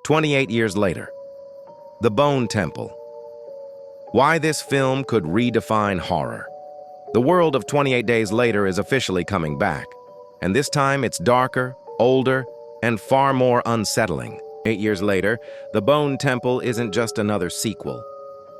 28 years later. The Bone Temple. Why this film could redefine horror. The world of 28 Days Later is officially coming back, and this time it's darker, older, and far more unsettling. 8 years later, The Bone Temple isn't just another sequel.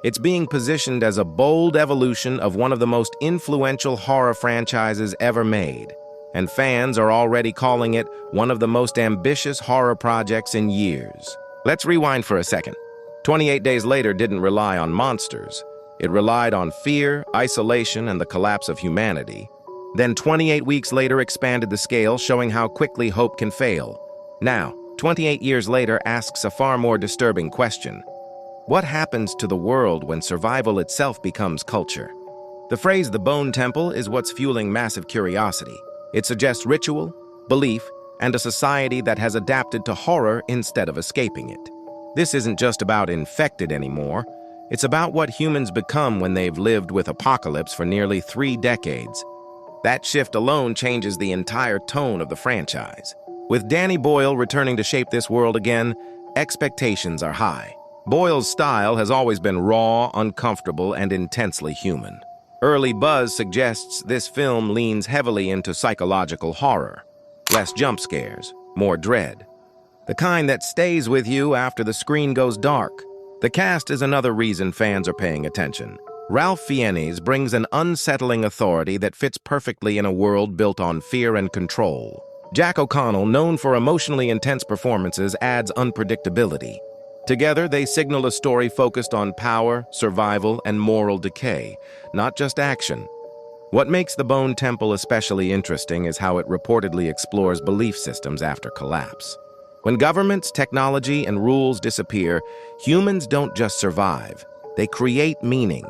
It's being positioned as a bold evolution of one of the most influential horror franchises ever made, and fans are already calling it one of the most ambitious horror projects in years. Let's rewind for a second. 28 Days Later didn't rely on monsters. It relied on fear, isolation, and the collapse of humanity. Then 28 weeks later expanded the scale, showing how quickly hope can fail. Now, 28 years later asks a far more disturbing question. What happens to the world when survival itself becomes culture? The phrase "the Bone Temple" is what's fueling massive curiosity. It suggests ritual, belief, and a society that has adapted to horror instead of escaping it. This isn't just about infected anymore. It's about what humans become when they've lived with apocalypse for nearly 3 decades. That shift alone changes the entire tone of the franchise. With Danny Boyle returning to shape this world again, expectations are high. Boyle's style has always been raw, uncomfortable, and intensely human. Early buzz suggests this film leans heavily into psychological horror. Less jump scares, more dread. The kind that stays with you after the screen goes dark. The cast is another reason fans are paying attention. Ralph Fiennes brings an unsettling authority that fits perfectly in a world built on fear and control. Jack O'Connell, known for emotionally intense performances, adds unpredictability. Together, they signal a story focused on power, survival, and moral decay, not just action. What makes The Bone Temple especially interesting is how it reportedly explores belief systems after collapse. When governments, technology, and rules disappear, humans don't just survive, they create meaning.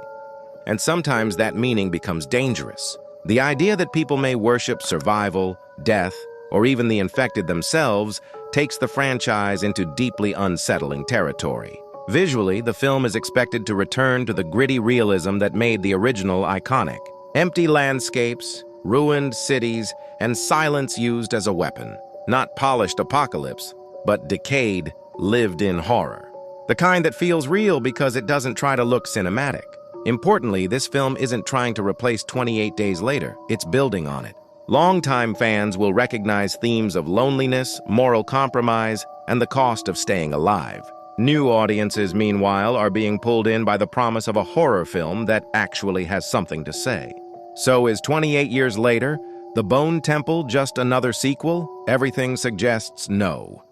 And sometimes that meaning becomes dangerous. The idea that people may worship survival, death, or even the infected themselves takes the franchise into deeply unsettling territory. Visually, the film is expected to return to the gritty realism that made the original iconic. Empty landscapes, ruined cities, and silence used as a weapon. Not polished apocalypse, but decayed, lived-in horror. The kind that feels real because it doesn't try to look cinematic. Importantly, this film isn't trying to replace 28 Days Later, it's building on it. Longtime fans will recognize themes of loneliness, moral compromise, and the cost of staying alive. New audiences, meanwhile, are being pulled in by the promise of a horror film that actually has something to say. So is 28 Years Later, The Bone Temple just another sequel? Everything suggests no.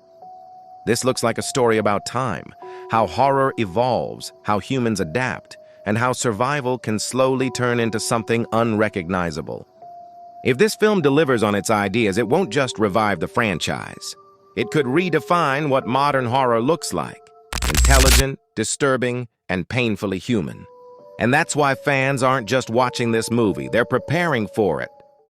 This looks like a story about time, how horror evolves, how humans adapt, and how survival can slowly turn into something unrecognizable. If this film delivers on its ideas, it won't just revive the franchise. It could redefine what modern horror looks like: intelligent, disturbing, and painfully human. And that's why fans aren't just watching this movie, they're preparing for it.